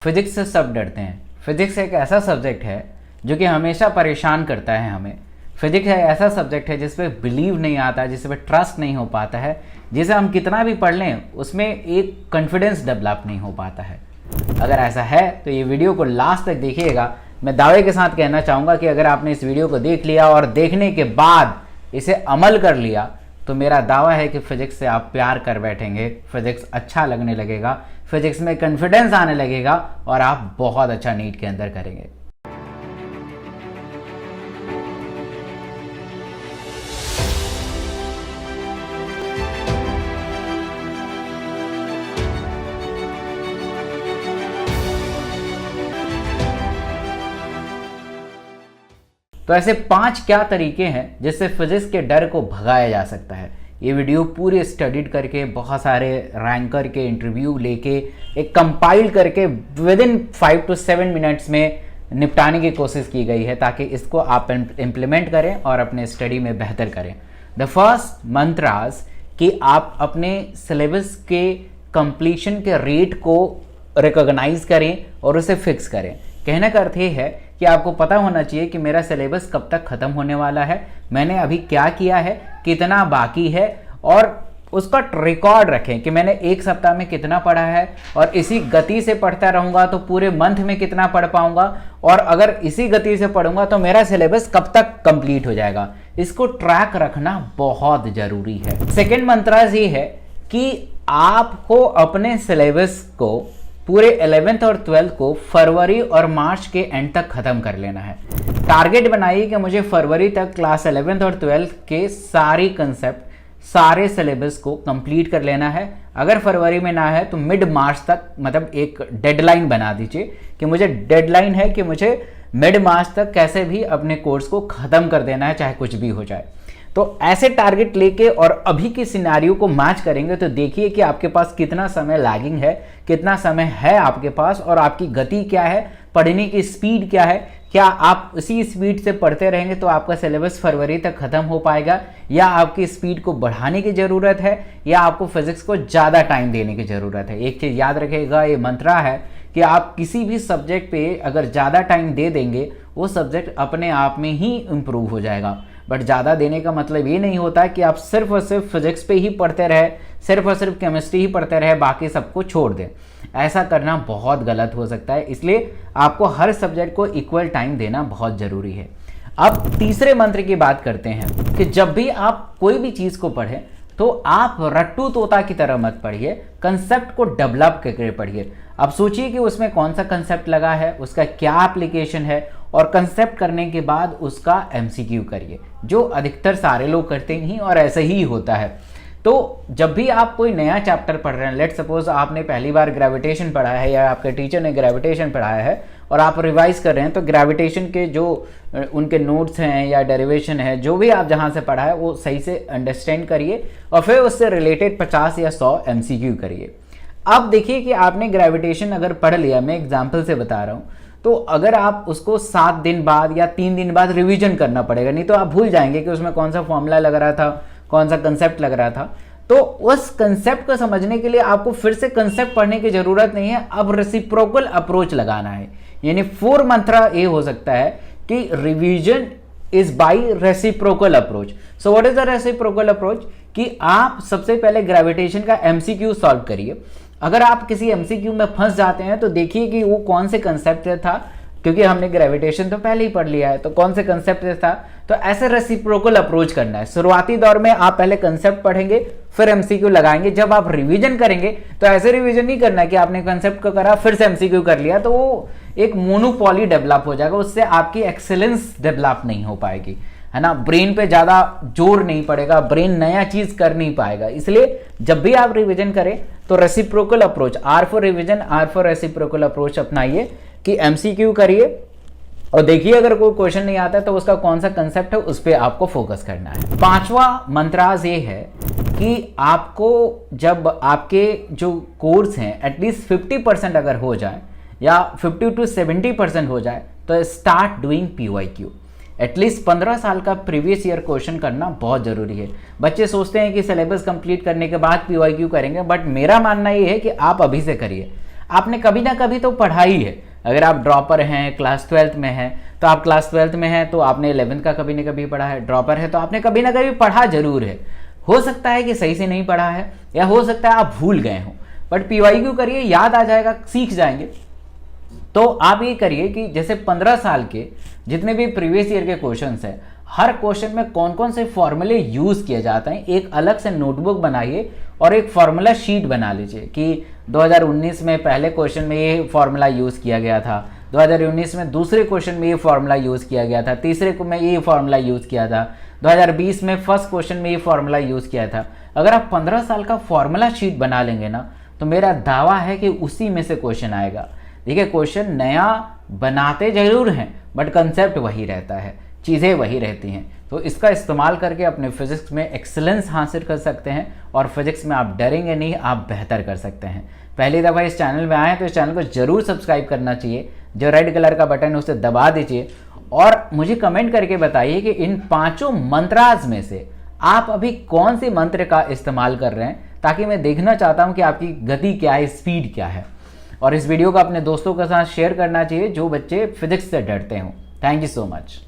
Physics से सब डरते हैं। फिजिक्स एक ऐसा सब्जेक्ट है जो कि हमेशा परेशान करता है हमें। फिजिक्स एक ऐसा सब्जेक्ट है जिस पे बिलीव नहीं आता, जिस पे ट्रस्ट नहीं हो पाता है, जिसे हम कितना भी पढ़ लें उसमें एक कॉन्फिडेंस डेवलप नहीं हो पाता है। अगर ऐसा है तो ये वीडियो को लास्ट तक देखिएगा। मैं दावे के साथ कहना चाहूँगा कि अगर आपने इस वीडियो को देख लिया और देखने के बाद इसे अमल कर लिया तो मेरा दावा है कि फिजिक्स से आप प्यार कर बैठेंगे, फिजिक्स अच्छा लगने लगेगा, फिजिक्स में कॉन्फिडेंस आने लगेगा और आप बहुत अच्छा नीट के अंदर करेंगे। तो ऐसे 5 क्या तरीके हैं जिससे फिजिक्स के डर को भगाया जा सकता है। ये वीडियो पूरे स्टडीड करके, बहुत सारे रैंकर के इंटरव्यू लेके, एक कंपाइल करके विद इन 5 to 7 मिनट्स में निपटाने की कोशिश की गई है ताकि इसको आप इम्प्लीमेंट करें और अपने स्टडी में बेहतर करें। द फर्स्ट मंत्रास कि आप अपने सिलेबस के कंप्लीशन के रेट को रिकॉग्नाइज करें और उसे फिक्स करें। कहने का अर्थ ये है कि आपको पता होना चाहिए कि मेरा सिलेबस कब तक ख़त्म होने वाला है, मैंने अभी क्या किया है, कितना बाकी है, और उसका रिकॉर्ड रखें कि मैंने एक सप्ताह में कितना पढ़ा है और इसी गति से पढ़ता रहूँगा तो पूरे मंथ में कितना पढ़ पाऊँगा, और अगर इसी गति से पढ़ूंगा तो मेरा सिलेबस कब तक कंप्लीट हो जाएगा। इसको ट्रैक रखना बहुत ज़रूरी है। सेकेंड मंत्र ये है कि आपको अपने सिलेबस को पूरे 11th और 12th को फरवरी और मार्च के एंड तक ख़त्म कर लेना है। टारगेट बनाइए कि मुझे फरवरी तक क्लास 11th और 12th के सारी कंसेप्ट, सारे सिलेबस को कंप्लीट कर लेना है। अगर फरवरी में ना है तो मिड मार्च तक, मतलब एक डेडलाइन बना दीजिए कि मुझे डेडलाइन है कि मुझे मिड मार्च तक कैसे भी अपने कोर्स को ख़त्म कर देना है, चाहे कुछ भी हो जाए। तो ऐसे टारगेट लेके और अभी की सिनेरियो को मैच करेंगे तो देखिए कि आपके पास कितना समय लैगिंग है, कितना समय है आपके पास, और आपकी गति क्या है, पढ़ने की स्पीड क्या है। क्या आप उसी स्पीड से पढ़ते रहेंगे तो आपका सिलेबस फरवरी तक ख़त्म हो पाएगा, या आपकी स्पीड को बढ़ाने की ज़रूरत है, या आपको फिजिक्स को ज़्यादा टाइम देने की ज़रूरत है। एक चीज़ याद रखिएगा, ये मंत्र है कि आप किसी भी सब्जेक्ट पे अगर ज़्यादा टाइम दे देंगे वो सब्जेक्ट अपने आप में ही इम्प्रूव हो जाएगा। बट ज़्यादा देने का मतलब ये नहीं होता कि आप सिर्फ और सिर्फ फिजिक्स पे ही पढ़ते रहे, सिर्फ और सिर्फ केमिस्ट्री ही पढ़ते रहे, बाकी सबको छोड़ दें। ऐसा करना बहुत गलत हो सकता है, इसलिए आपको हर सब्जेक्ट को इक्वल टाइम देना बहुत ज़रूरी है। अब तीसरे मंत्र की बात करते हैं कि जब भी आप कोई भी चीज़ को पढ़ें तो आप रट्टू तोता की तरह मत पढ़िए, कंसेप्ट को डेवलप करके पढ़िए। अब सोचिए कि उसमें कौन सा कंसेप्ट लगा है, उसका क्या एप्लीकेशन है, और कंसेप्ट करने के बाद उसका एमसीक्यू करिए, जो अधिकतर सारे लोग करते ही और ऐसे ही होता है। तो जब भी आप कोई नया चैप्टर पढ़ रहे हैं, लेट सपोज आपने पहली बार ग्रेविटेशन पढ़ा है या आपके टीचर ने ग्रेविटेशन पढ़ाया है और आप रिवाइज कर रहे हैं, तो ग्रेविटेशन के जो उनके नोट्स हैं या डेरिवेशन है, जो भी आप जहाँ से पढ़ा है वो सही से अंडरस्टैंड करिए और फिर उससे रिलेटेड 50 या 100 एमसीक्यू करिए। अब देखिए कि आपने ग्रेविटेशन अगर पढ़ लिया, मैं एग्जाम्पल से बता रहा हूँ, तो अगर आप उसको 7 दिन बाद या 3 दिन बाद रिवीजन करना पड़ेगा, नहीं तो आप भूल जाएंगे कि उसमें कौन सा फॉर्मूला लग रहा था, कौन सा कंसेप्ट लग रहा था। तो उस कंसेप्ट को समझने के लिए आपको फिर से कंसेप्ट पढ़ने की जरूरत नहीं है, अब रेसिप्रोकल अप्रोच लगाना है। यानी 4 मंत्र ये हो सकता है कि revision is by reciprocal approach. So what is the reciprocal approach? कि आप सबसे पहले ग्रेविटेशन का एमसीक्यू सॉल्व करिए। अगर आप किसी एमसीक्यू में फंस जाते हैं तो देखिए कि वो कौन से कंसेप्ट था, क्योंकि हमने ग्रेविटेशन तो पहले ही पढ़ लिया है, तो कौन से कंसेप्ट था। तो ऐसे रेसिप्रोकल अप्रोच करना है। शुरुआती दौर में आप पहले कंसेप्ट पढ़ेंगे, फिर एमसीक्यू लगाएंगे। जब आप रिवीजन करेंगे तो ऐसे रिवीजन नहीं करना है कि आपने कंसेप्ट को करा फिर से एमसीक्यू कर लिया, तो वो एक मोनोपॉली डेवलप हो जाएगा, उससे आपकी एक्सेलेंस डेवलप नहीं हो पाएगी, है ना। ब्रेन पे ज़्यादा जोर नहीं पड़ेगा, ब्रेन नया चीज़ कर नहीं पाएगा। इसलिए जब भी आप रिवीजन करें तो reciprocal approach, R for revision, R for reciprocal approach अपनाइए कि एमसीक्यू करिए और देखिए अगर कोई क्वेश्चन नहीं आता है तो उसका कौन सा कंसेप्ट है उस पर आपको फोकस करना है। 5वां मंत्राज ये है कि आपको जब आपके जो कोर्स हैं एटलीस्ट 50% अगर हो जाए या 50 to 70% हो जाए तो स्टार्ट डूइंग पीवाईक्यू। एटलीस्ट 15 साल का प्रीवियस ईयर क्वेश्चन करना बहुत ज़रूरी है। बच्चे सोचते हैं कि सिलेबस कंप्लीट करने के बाद पीवाईक्यू करेंगे, बट मेरा मानना ये है कि आप अभी से करिए। आपने कभी ना कभी तो पढ़ा ही है। अगर आप ड्रॉपर हैं, क्लास 12th में हैं, तो आप क्लास 12th में हैं तो आपने 11th का कभी ना कभी पढ़ा है। ड्रॉपर है तो आपने कभी ना कभी पढ़ा जरूर है। हो सकता है कि सही से नहीं पढ़ा है, या हो सकता है आप भूल गए हो, बट पीवाईक्यू करिए, याद आ जाएगा, सीख जाएंगे। तो आप ये करिए कि जैसे 15 साल के जितने भी प्रीवियस ईयर के क्वेश्चंस हैं, हर क्वेश्चन में कौन कौन से फॉर्मूले यूज किए जाते हैं, एक अलग से नोटबुक बनाइए और एक फॉर्मूला शीट बना लीजिए कि 2019 में पहले क्वेश्चन में ये फॉर्मूला यूज किया गया था, 2019 में दूसरे क्वेश्चन में ये फॉर्मूला यूज किया गया था, तीसरे को में ये फॉर्मूला यूज किया था, 2020 में फर्स्ट क्वेश्चन में ये फॉर्मूला यूज किया था। अगर आप 15 साल का फॉर्मूला शीट बना लेंगे ना, तो मेरा दावा है कि उसी में से क्वेश्चन आएगा। देखिए, क्वेश्चन नया बनाते जरूर हैं, बट कंसेप्ट वही रहता है, चीज़ें वही रहती हैं। तो इसका इस्तेमाल करके अपने फिजिक्स में एक्सीलेंस हासिल कर सकते हैं, और फिजिक्स में आप डरेंगे नहीं, आप बेहतर कर सकते हैं। पहली दफ़ा इस चैनल में आए हैं तो इस चैनल को जरूर सब्सक्राइब करना चाहिए, जो रेड कलर का बटन है उसे दबा दीजिए, और मुझे कमेंट करके बताइए कि इन 5 मंत्राज में से आप अभी कौन से मंत्र का इस्तेमाल कर रहे हैं, ताकि मैं देखना चाहता हूं कि आपकी गति क्या है, स्पीड क्या है। और इस वीडियो को अपने दोस्तों के साथ शेयर करना चाहिए जो बच्चे फिजिक्स से डरते हों। Thank you so much.